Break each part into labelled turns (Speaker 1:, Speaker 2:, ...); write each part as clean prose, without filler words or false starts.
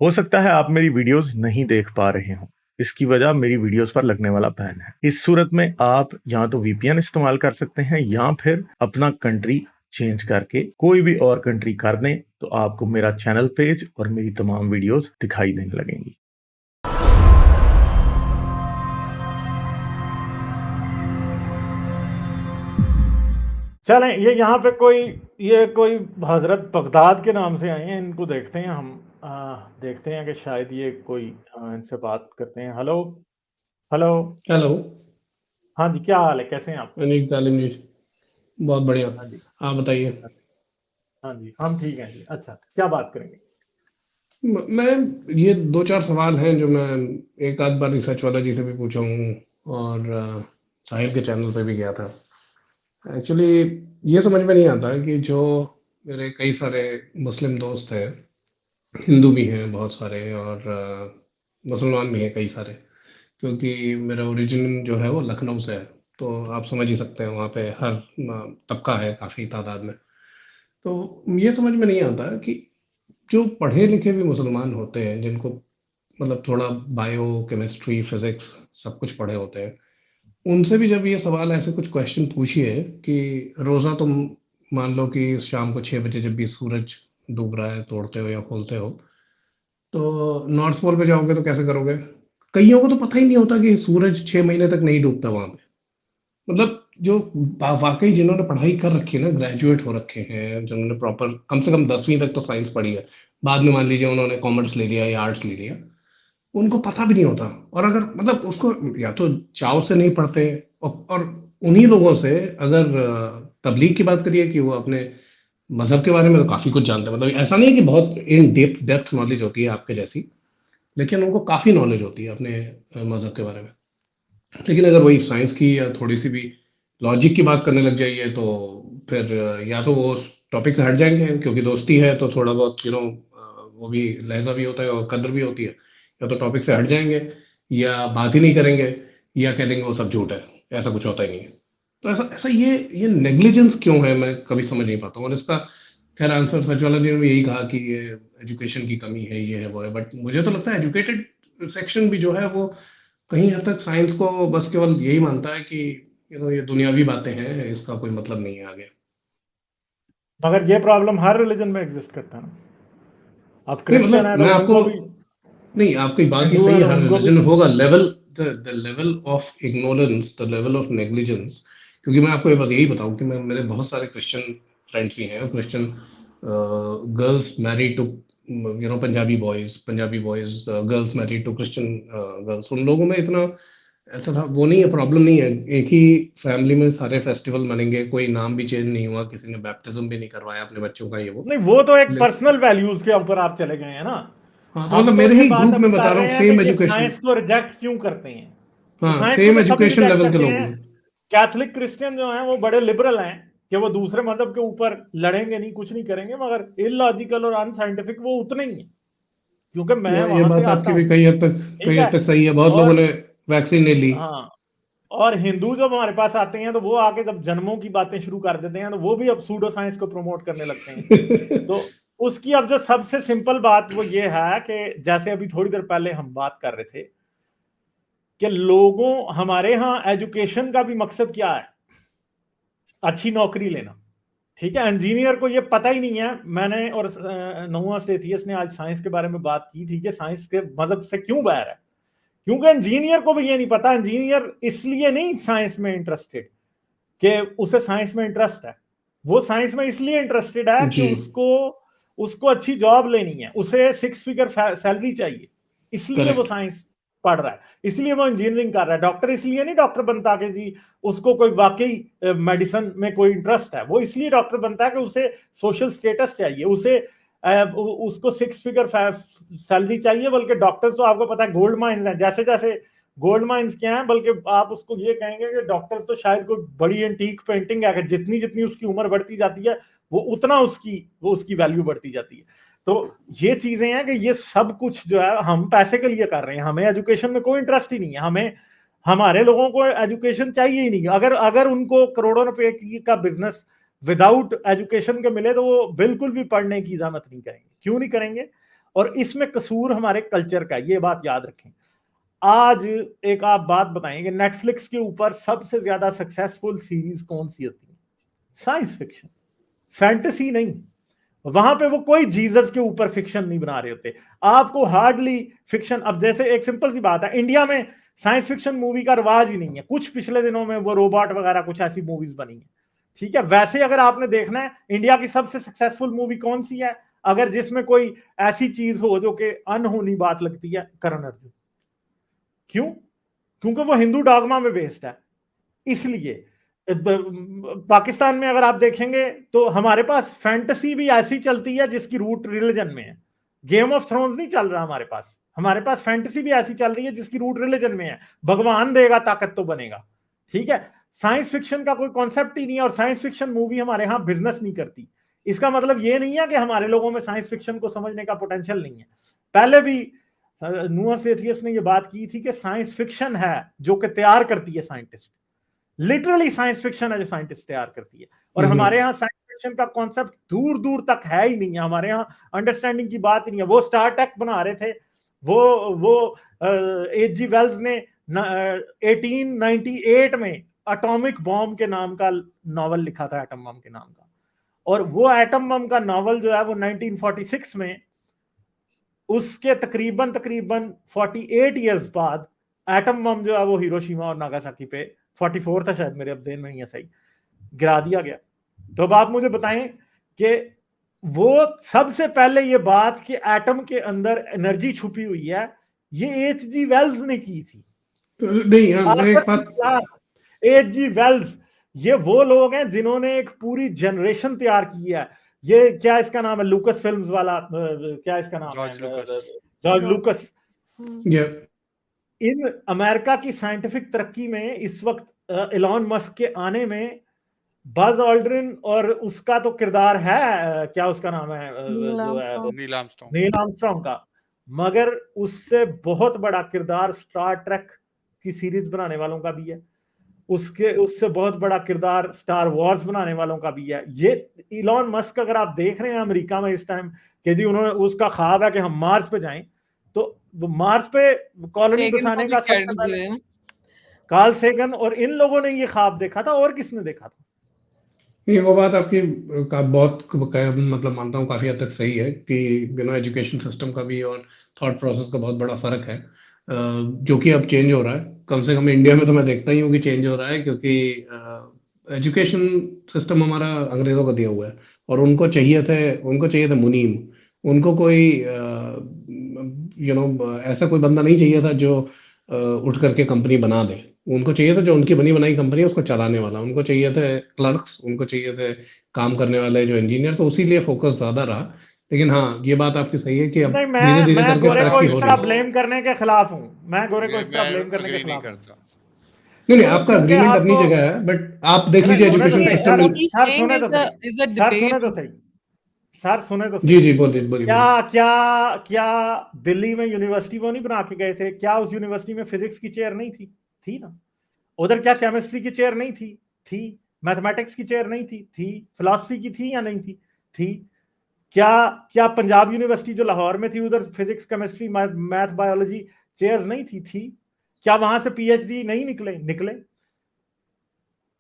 Speaker 1: हो सकता है आप मेरी वीडियोस नहीं देख पा रहे हों। इसकी वजह मेरी वीडियोस पर लगने वाला बैन है। इस सूरत में आप या तो वीपीएन इस्तेमाल कर सकते हैं या फिर अपना कंट्री चेंज करके कोई भी और कंट्री कर दें, तो आपको मेरा चैनल पेज और मेरी तमाम वीडियोस दिखाई देने लगेंगी। चलें, ये यहाँ पे कोई हजरत बगदाद के नाम से आए हैं, इनको देखते हैं हम। देखते हैं कि शायद ये कोई इनसे बात करते हैं। Hello hello.
Speaker 2: हेलो।
Speaker 1: हाँ जी, क्या हाल है, कैसे हैं आप?
Speaker 2: अनिक तालिम जी, बहुत बढ़िया।
Speaker 1: हाँ जी।
Speaker 2: आप बताइए।
Speaker 1: हाँ जी, हम ठीक हैं जी। अच्छा, क्या बात करेंगे?
Speaker 2: मैं ये दो चार सवाल हैं जो मैं एक आध बार रिसर्च वाला जी से भी पूछा हूँ, और साहिल के चैनल पे भी गया था। एक्चुअली ये समझ में नहीं आता कि जो मेरे कई सारे मुस्लिम दोस्त हैं, हिंदू भी हैं बहुत सारे, और मुसलमान भी हैं कई सारे, क्योंकि मेरा ओरिजिन जो है वो लखनऊ से है। तो आप समझ ही सकते हैं वहाँ पे हर तबका है काफ़ी तादाद में। तो ये समझ में नहीं आता कि जो पढ़े लिखे भी मुसलमान होते हैं, जिनको मतलब थोड़ा बायो केमिस्ट्री फिजिक्स सब कुछ पढ़े होते हैं, उनसे भी जब ये सवाल ऐसे कुछ क्वेश्चन पूछिए कि रोज़ा तुम मान लो कि शाम को 6 बजे जब भी सूरज डूब रहा है तोड़ते हो या खोलते हो, तो नॉर्थ पोल पे जाओगे तो कैसे करोगे? कईयों को तो पता ही नहीं होता कि सूरज 6 महीने तक नहीं डूबता वहां पे। मतलब जो वाकई जिन्होंने पढ़ाई कर रखी है ना, ग्रेजुएट हो रखे हैं, जिन्होंने प्रॉपर कम से कम 10वीं तक तो साइंस पढ़ी है, बाद में मान लीजिए उन्होंने कॉमर्स ले लिया या आर्ट्स ले लिया, उनको पता भी नहीं होता। और अगर मतलब उसको या तो चाव से नहीं पढ़ते, और उन्हीं लोगों से अगर तबलीग की बात करिए कि वो अपने मजहब के बारे में तो काफी कुछ जानते हैं। मतलब ऐसा नहीं है कि बहुत इन डेप्थ नॉलेज होती है आपके जैसी, लेकिन उनको काफी नॉलेज होती है अपने मजहब के बारे में। लेकिन अगर वही साइंस की या थोड़ी सी भी लॉजिक की बात करने लग जाइए, तो फिर या तो वो उस टॉपिक से हट जाएंगे, क्योंकि दोस्ती है तो थोड़ा बहुत वो भी लहजा भी होता है और कद्र भी होती है। या तो टॉपिक से हट जाएंगे, या बात ही नहीं करेंगे, या कह देंगे वो सब झूठ है, ऐसा कुछ होता ही नहीं है। तो ऐसा ऐसा ये नेग्लिजेंस क्यों है, मैं कभी समझ नहीं पाता हूँ। और इसका खैर आंसर सचिवाला जी ने भी यही कहा कि ये एजुकेशन की कमी है, ये है वो है। बट मुझे तो लगता है एजुकेटेड सेक्शन भी जो है वो कहीं हद तक साइंस को बस केवल यही मानता है कि ये दुनियावी बातें हैं, इसका कोई मतलब नहीं है आगे।
Speaker 1: मगर ये प्रॉब्लम हर रिलीजन में एग्जिस्ट करता है ना। अब
Speaker 2: नहीं
Speaker 1: क्रिश्चियन
Speaker 2: मतलब
Speaker 1: है तो
Speaker 2: मैं आपको,
Speaker 1: उनको भी,
Speaker 2: नहीं आपकी बात ही
Speaker 1: हिंदू
Speaker 2: सही
Speaker 1: है
Speaker 2: है,
Speaker 1: तो
Speaker 2: हर
Speaker 1: उनको भी।
Speaker 2: रिलीजन में होगा level, the level of ignorance, the level of negligence. क्योंकि मैं आपको ये बात यही बताऊं कि मैं मेरे बहुत सारे क्रिश्चियन फ्रेंड्स भी हैं, Christian girls married to Punjabi boys girls married to Christian girls. उन लोगों में इतना ऐसा था वो नहीं है, प्रॉब्लम नहीं है। एक ही फैमिली में सारे फेस्टिवल मनेंगे, कोई नाम भी चेंज नहीं हुआ, किसी ने बैप्टिज्म भी नहीं करवाया अपने बच्चों का, ये वो।
Speaker 1: नहीं, वो तो एक
Speaker 2: ले-
Speaker 1: पर्सनल वैल्यूज के ऊपर आप चले गए हैं ना।
Speaker 2: हाँ, तो
Speaker 1: हम
Speaker 2: मतलब
Speaker 1: तो
Speaker 2: मेरे
Speaker 1: ये
Speaker 2: ही
Speaker 1: बात
Speaker 2: ग्रुप
Speaker 1: अभी
Speaker 2: में बता
Speaker 1: कर
Speaker 2: रहा हूँ,
Speaker 1: रहे हैं कि
Speaker 2: सेम
Speaker 1: ये
Speaker 2: एजुकेशन।
Speaker 1: साइंस को रिजेक्ट क्यों करते हैं। तो
Speaker 2: हाँ,
Speaker 1: साइंस को
Speaker 2: सेम
Speaker 1: तो सभी
Speaker 2: एजुकेशन
Speaker 1: रिजेक्ट
Speaker 2: लेवल के
Speaker 1: करते
Speaker 2: लोग
Speaker 1: हैं।
Speaker 2: हैं।
Speaker 1: कैथोलिक क्रिश्चियन जो हैं वो बड़े लिबरल हैं कि वो दूसरे मजहब के ऊपर लड़ेंगे नहीं, कुछ नहीं करेंगे, मगर इलॉजिकल और अनसाइंटिफिक वो उतने ही हैं, क्योंकि मैं
Speaker 2: ये
Speaker 1: वहां से
Speaker 2: बात
Speaker 1: आता
Speaker 2: आपकी भी
Speaker 1: हूं।
Speaker 2: कई
Speaker 1: ठीक
Speaker 2: हद
Speaker 1: है।
Speaker 2: तक सही है, बहुत लोगों
Speaker 1: और
Speaker 2: ने वैक्सीन नहीं ली।
Speaker 1: हाँ, और हिंदू जब हमारे पास आते हैं तो वो आके जब जन्मों की बातें शुरू कर देते हैं तो वो भी अब सूडो साइंस को प्रमोट करने लगते हैं। तो उसकी अब जो सबसे सिंपल बात वो ये है कि जैसे अभी थोड़ी देर पहले हम बात कर रहे थे कि लोगों, हमारे यहाँ एजुकेशन का भी मकसद क्या है? अच्छी नौकरी लेना। ठीक है, इंजीनियर को ये पता ही नहीं है। मैंने और नहुआ सेथियस ने आज साइंस के बारे में बात की थी कि साइंस के मजहब से क्यों बैर है। क्योंकि इंजीनियर को भी ये नहीं पता। इंजीनियर इसलिए नहीं साइंस में इंटरेस्टेड कि उसे साइंस में इंटरेस्ट है। वो साइंस में इसलिए इंटरेस्टेड है कि
Speaker 2: जी।
Speaker 1: उसको उसको अच्छी जॉब लेनी है, उसे 6 फिगर सैलरी चाहिए, इसलिए वो
Speaker 2: करेक्ट।
Speaker 1: साइंस पढ़ रहा है, इसलिए वो इंजीनियरिंग कर रहा है। डॉक्टर इसलिए नहीं डॉक्टर बनता कि जी उसको कोई वाकई मेडिसिन में कोई इंटरेस्ट है। वो इसलिए डॉक्टर बनता है कि उसे सोशल स्टेटस चाहिए, उसे उसको 6 फिगर सैलरी चाहिए। बल्कि डॉक्टर्स तो आपको पता है गोल्ड माइंस हैं, जैसे जैसे गोल्ड माइंस क्या है, बल्कि आप उसको ये कहेंगे कि डॉक्टर्स तो शायद कोई बड़ी एंटीक पेंटिंग है कि जितनी जितनी उसकी उम्र बढ़ती जाती है वो उतना उसकी वैल्यू बढ़ती जाती है। तो ये चीजें हैं कि ये सब कुछ जो है हम पैसे के लिए कर रहे हैं। हमें एजुकेशन में कोई इंटरेस्ट ही नहीं है। हमें, हमारे लोगों को एजुकेशन चाहिए ही नहीं। अगर अगर उनको करोड़ों रुपए का बिजनेस विदाउट एजुकेशन के मिले तो वो बिल्कुल भी पढ़ने की इजाजत नहीं करेंगे। क्यों नहीं करेंगे? और इसमें कसूर हमारे कल्चर का है, ये बात याद रखें। आज एक आप बात बताएंगे, नेटफ्लिक्स के ऊपर सबसे ज्यादा सक्सेसफुल सीरीज कौन सी होती है? साइंस फिक्शन, फैंटेसी नहीं। वहां पे वो कोई जीसस के ऊपर फिक्शन नहीं बना रहे होते, आपको हार्डली फिक्शन। अब जैसे एक सिंपल सी बात है, इंडिया में साइंस फिक्शन मूवी का रिवाज ही नहीं है, कुछ पिछले दिनों में वो रोबोट वगैरह कुछ ऐसी मूवीज बनी है, ठीक है। वैसे अगर आपने देखना है इंडिया की सबसे सक्सेसफुल मूवी कौन सी है, अगर जिसमें कोई ऐसी चीज हो जो कि अनहोनी बात लगती है, करण अर्जुन। क्यों? क्योंकि वो हिंदू डॉगमा में बेस्ड है। इसलिए पाकिस्तान में अगर आप देखेंगे तो हमारे पास फैंटेसी भी ऐसी चलती है जिसकी रूट रिलीजन में है। गेम ऑफ थ्रोन्स नहीं चल रहा हमारे पास फैंटेसी भी ऐसी चल रही है जिसकी रूट रिलीजन में है। भगवान देगा ताकत तो बनेगा, ठीक है। साइंस फिक्शन का कोई कॉन्सेप्ट ही नहीं है, और साइंस फिक्शन मूवी हमारे यहां बिजनेस नहीं करती। इसका मतलब ये नहीं है कि हमारे लोगों में साइंस फिक्शन को समझने का पोटेंशियल नहीं है। पहले भी नूह फेथियस ने यह बात की थी कि साइंस फिक्शन है जो कि तैयार करती है साइंटिस्ट, लिटरली साइंस फिक्शन है जो साइंटिस्ट तैयार करती है। और हमारे यहाँ साइंस फिक्शन का कॉन्सेप्ट दूर दूर तक है ही नहीं है, हमारे यहाँ अंडरस्टैंडिंग की बात ही नहीं है। वो स्टार ट्रेक बना रहे थे, वो एच जी वेल्स ने 1898 में एटॉमिक बॉम्ब के नाम का नॉवल लिखा था, एटम बम के नाम का। और वो एटम बम का नॉवल जो है वो 1946 में, उसके तकरीबन 48 ईयर्स बाद एटम बम जो है वो हिरोशिमा और नागासाकी पे 44 था शायद, मेरे अब जेन में ही है सही, गिरा दिया गया। तो अब आप मुझे बताएं कि वो सबसे पहले ये बात कि एटम के अंदर एनर्जी छुपी हुई है, ये एच जी वेल्स ने की थी।
Speaker 2: नहीं, मैं एक बात,
Speaker 1: एच जी वेल्स ये वो लोग हैं जिन्होंने एक पूरी जनरेशन तैयार की है। ये क्या इसका नाम है, लूकस फिल्म्स वाला, क्या इसका नाम है, जॉर्ज लूकस। इन अमेरिका की साइंटिफिक तरक्की में इस वक्त एलॉन मस्क के आने में बज ऑल्ड्रिन और उसका तो किरदार है, क्या उसका नाम है, नील आर्मस्ट्रॉन्ग का, मगर उससे बहुत बड़ा किरदार स्टार ट्रेक की सीरीज बनाने वालों का भी है, उससे बहुत बड़ा किरदार स्टार वॉर्स बनाने वालों का भी है। ये इलॉन मस्क अगर आप देख रहे हैं अमेरिका में इस टाइम कि जी उन्होंने, उसका ख्वाब है कि हम मार्स पे जाएं, तो मार्स पे कॉलोनी बसाने का सबसे पहले कार्ल सेगन और इन लोगों ने ये ख्वाब देखा था, और किसने देखा था?
Speaker 2: ये वो बात आपकी का बहुत मतलब मानता हूँ काफी हद तक सही है कि एजुकेशन सिस्टम का भी और थॉट प्रोसेस का बहुत बड़ा फर्क है, जो कि अब चेंज हो रहा है। कम से कम इंडिया में तो मैं देखता ही हूँ कि चेंज हो रहा है, क्योंकि एजुकेशन सिस्टम हमारा अंग्रेजों को दिया हुआ है, और उनको चाहिए थे मुनीम। उनको कोई ऐसा कोई बंदा नहीं चाहिए था जो उठ करके कंपनी बना दे। उनको चाहिए था जो उनकी बनी बनाई कंपनी है उसको चलाने वाला, उनको चाहिए थे क्लर्क्स, उनको चाहिए थे काम करने वाले जो इंजीनियर, तो उसी लिए फोकस ज्यादा रहा। लेकिन हाँ, ये बात आपकी सही है कि अब
Speaker 1: नहीं,
Speaker 2: धीरे धीरे
Speaker 1: मैं
Speaker 2: करके
Speaker 1: गोरे को
Speaker 2: तरक्की
Speaker 1: इस
Speaker 2: हो
Speaker 1: तरह
Speaker 2: रही है।
Speaker 1: ब्लेम करने के खिलाफ हूँ, मैं गोरे को इस तरह ब्लेम करने के खिलाफ हूँ।
Speaker 2: नहीं,
Speaker 1: क्यों?
Speaker 2: आपका
Speaker 1: क्योंकि
Speaker 2: अग्रीमेंट अपनी
Speaker 1: आपको
Speaker 2: जगह है, बट आप देख लीजिए
Speaker 1: सुने तो
Speaker 2: एजुकेशन
Speaker 1: सही,
Speaker 2: सिस्टम में।
Speaker 1: सर सुने तो सही, सर सुने तो सही, सर सुने तो सही।
Speaker 2: जी जी, बोलिए बोलिए
Speaker 1: क्या
Speaker 2: बोलिए।
Speaker 1: क्या क्या दिल्ली में यूनिवर्सिटी वो नहीं बना के गए थे? क्या उस यूनिवर्सिटी में फिजिक्स की चेयर नहीं थी? थी ना। उधर क्या केमिस्ट्री की चेयर नहीं थी? थी। मैथमेटिक्स की चेयर नहीं थी? थी। फिलॉसफी की थी या नहीं थी? थी। क्या क्या पंजाब यूनिवर्सिटी जो लाहौर में थी उधर physics chemistry math biology chairs नहीं थी? थी। क्या वहां से पीएचडी नहीं निकले?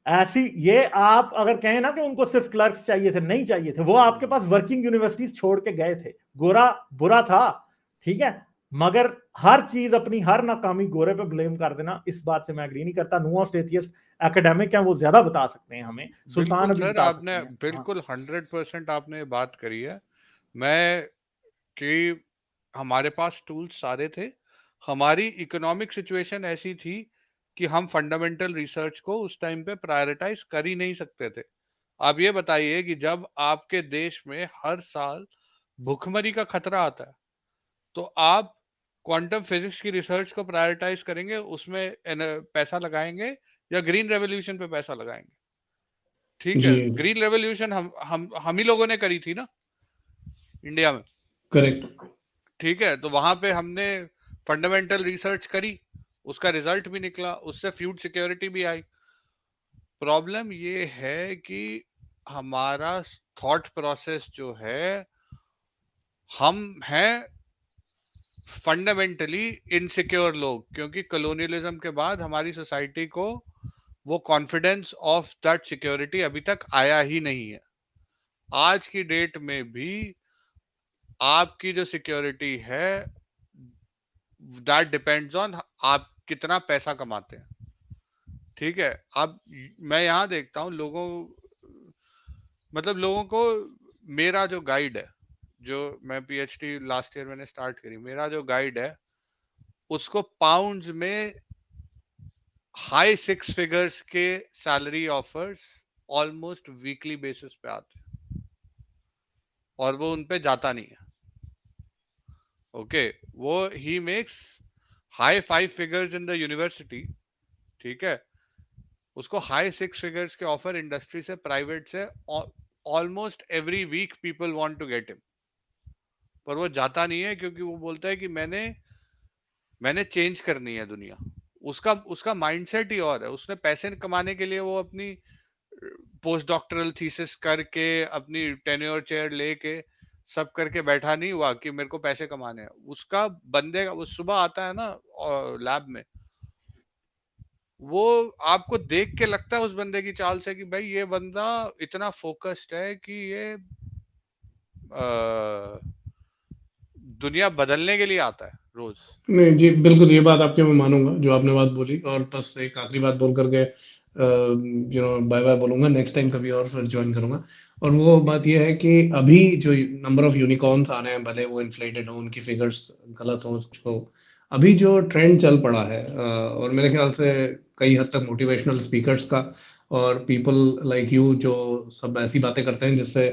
Speaker 1: ऐसी, ये आप अगर कहें ना कि उनको सिर्फ क्लर्क्स चाहिए थे, नहीं चाहिए थे, वो आपके पास वर्किंग यूनिवर्सिटीज छोड़ के गए थे। गोरा बुरा था, ठीक है, मगर हर चीज अपनी हर नाकामी गोरे पे ब्लेम कर देना, इस बात से मैं एग्री नहीं करता। नूह ऑफ एथियस एकेडमिक है, वो ज्यादा बता सकते हैं हमें, सुल्तान अभी बता सकते हैं।
Speaker 3: बिल्कुल 100% आपने बात करी है। मैं कि हमारे पास टूल्स सारे थे, हमारी इकोनॉमिक सिचुएशन ऐसी थी कि हम फंडामेंटल रिसर्च को उस टाइम पे प्रायोरिटाइज कर ही नहीं सकते थे। आप ये बताइए कि जब आपके देश में हर साल भुखमरी का खतरा आता है, तो आप क्वांटम फिजिक्स की रिसर्च को प्रायोरिटाइज करेंगे, उसमें पैसा लगाएंगे, या ग्रीन रेवोल्यूशन पे पैसा लगाएंगे? ठीक है,
Speaker 2: जी,
Speaker 3: ग्रीन रेवोल्यूशन हम ही लोगों ने करी थी ना इंडिया में,
Speaker 2: करेक्ट।
Speaker 3: ठीक है। तो वहां पे हमने फंडामेंटल रिसर्च करी, उसका रिजल्ट भी निकला, उससे फूड सिक्योरिटी भी आई। प्रॉब्लम ये है कि हमारा थॉट प्रोसेस जो है, हम हैं फंडामेंटली इनसिक्योर लोग, क्योंकि कॉलोनियलिज्म के बाद हमारी सोसाइटी को वो कॉन्फिडेंस ऑफ दैट सिक्योरिटी अभी तक आया ही नहीं है। आज की डेट में भी आपकी जो सिक्योरिटी है दैट डिपेंड्स ऑन आप कितना पैसा कमाते हैं। ठीक है, अब मैं यहाँ देखता हूँ लोगों को मेरा जो गाइड है, जो मैं पीएचडी लास्ट ईयर मैंने स्टार्ट करी, मेरा जो गाइड है उसको पाउंड्स में हाई 6 फिगर्स के salary offers almost weekly basis पे आते हैं और वो उन पे जाता नहीं है। ओके, वो he makes high 5 figures in the university, ठीक है, उसको हाई 6 फिगर्स के ऑफर इंडस्ट्री से, प्राइवेट से, almost every week people want to get him, पर वो जाता नहीं है क्योंकि वो बोलता है कि मैंने चेंज करनी है दुनिया। उसका माइंडसेट ही और है। उसने पैसे कमाने के लिए वो अपनी पोस्ट डॉक्टरल थीसिस करके, अपनी टेन्योर चेयर लेके सब करके बैठा नहीं हुआ कि मेरे को पैसे कमाने हैं। उसका बंदे का वो सुबह आता है ना लैब में, वो आपको देख के लगता है उस बंदे की चाल से कि भाई ये बंदा इतना फोकस्ड है कि ये दुनिया बदलने के लिए आता है रोज।
Speaker 2: नहीं जी, बिल्कुल ये बात आपकी मैं मानूंगा जो आपने बात बोली, और बस एक आखिरी बात बोल करके बाय बाय बोलूंगा। नेक्स्ट टाइम कभी और फिर ज्वाइन करूंगा। और वो बात ये है कि अभी जो नंबर ऑफ यूनिकॉर्न्स आ रहे हैं, भले वो इन्फ्लेटेड हो, उनकी फिगर्स गलत हो, उसको अभी जो ट्रेंड चल पड़ा है, और मेरे ख्याल से कई हद तक मोटिवेशनल स्पीकर्स का और पीपल लाइक यू जो सब ऐसी बातें करते हैं जिससे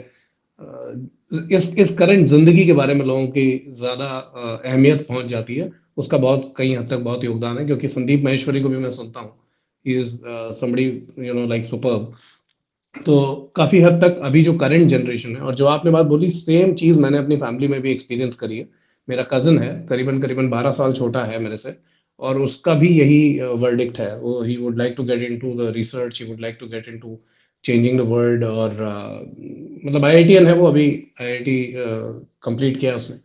Speaker 2: इस करंट जिंदगी के बारे में लोगों की ज्यादा अहमियत पहुंच जाती है, उसका बहुत कई हद तक बहुत योगदान है। क्योंकि संदीप माहेश्वरी को भी मैं सुनता हूँ, he is somebody like superb. तो काफी हद तक अभी जो करंट जनरेशन है, और जो आपने बात बोली, सेम चीज मैंने अपनी फैमिली में भी एक्सपीरियंस करी है। मेरा कजन है, करीबन 12 साल छोटा है मेरे से, और उसका भी यही वर्डिक्ट है। वो he would like to get into the research, he would like to get into changing the world. और मतलब आईआईटीएन है वो, अभी आईआईटी कंप्लीट किया उसने।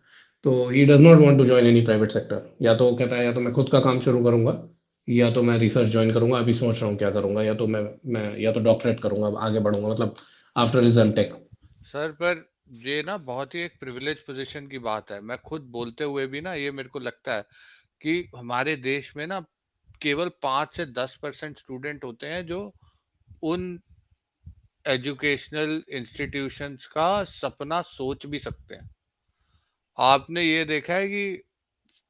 Speaker 2: तो he does not want to join any private sector. या तो वो कहता है या तो मैं खुद का काम शुरू करूंगा, या तो मैं रिसर्च ज्वाइन करूंगा। अभी सोच रहा हूँ क्या करूंगा, या तो मैं या तो डॉक्टरेट करूंगा, आगे बढ़ूंगा, मतलब आफ्टर हिज एमटेक।
Speaker 3: सर पर ये ना बहुत ही एक प्रिविलेज पोजीशन की बात है। मैं खुद बोलते हुए भी ना ये मेरे को लगता है कि हमारे देश में ना केवल 5 से 10% स्टूडेंट होते हैं जो उन एजुकेशनल इंस्टीट्यूशंस का सपना सोच भी सकते हैं। आपने ये देखा है कि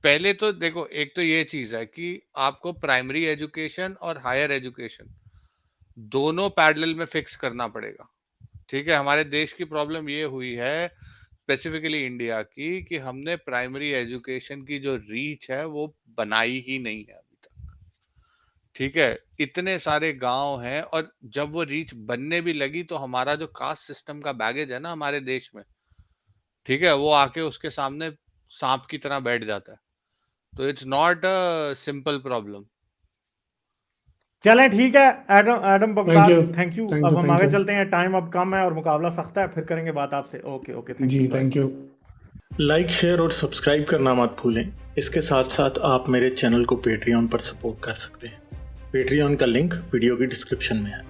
Speaker 3: पहले तो देखो, एक तो ये चीज है कि आपको प्राइमरी एजुकेशन और हायर एजुकेशन दोनों पैरेलल में फिक्स करना पड़ेगा। ठीक है, हमारे देश की प्रॉब्लम ये हुई है, स्पेसिफिकली इंडिया की, कि हमने प्राइमरी एजुकेशन की जो रीच है वो बनाई ही नहीं है अभी तक। ठीक है, इतने सारे गांव हैं, और जब वो रीच बनने भी लगी तो हमारा जो कास्ट सिस्टम का बैगेज है ना हमारे देश में, ठीक है, वो आके उसके सामने सांप की तरह बैठ जाता है। तो it's not a simple problem.
Speaker 1: चलें, ठीक है Adam
Speaker 2: thank
Speaker 1: Baghdad,
Speaker 2: you,
Speaker 1: thank you.
Speaker 2: Thank
Speaker 1: अब
Speaker 2: यू,
Speaker 1: हम
Speaker 2: थैंक
Speaker 1: आगे
Speaker 2: यू
Speaker 1: चलते हैं, टाइम अब कम है और मुकाबला सख्त है, फिर करेंगे बात आपसे। ओके ओके, थैंक
Speaker 2: जी,
Speaker 1: you, bye.
Speaker 2: Thank you.
Speaker 4: Like, share और सब्सक्राइब करना मत भूलें। इसके साथ साथ आप मेरे चैनल को पेट्रियन पर सपोर्ट कर सकते हैं। पेट्रियन का लिंक वीडियो की डिस्क्रिप्शन में है।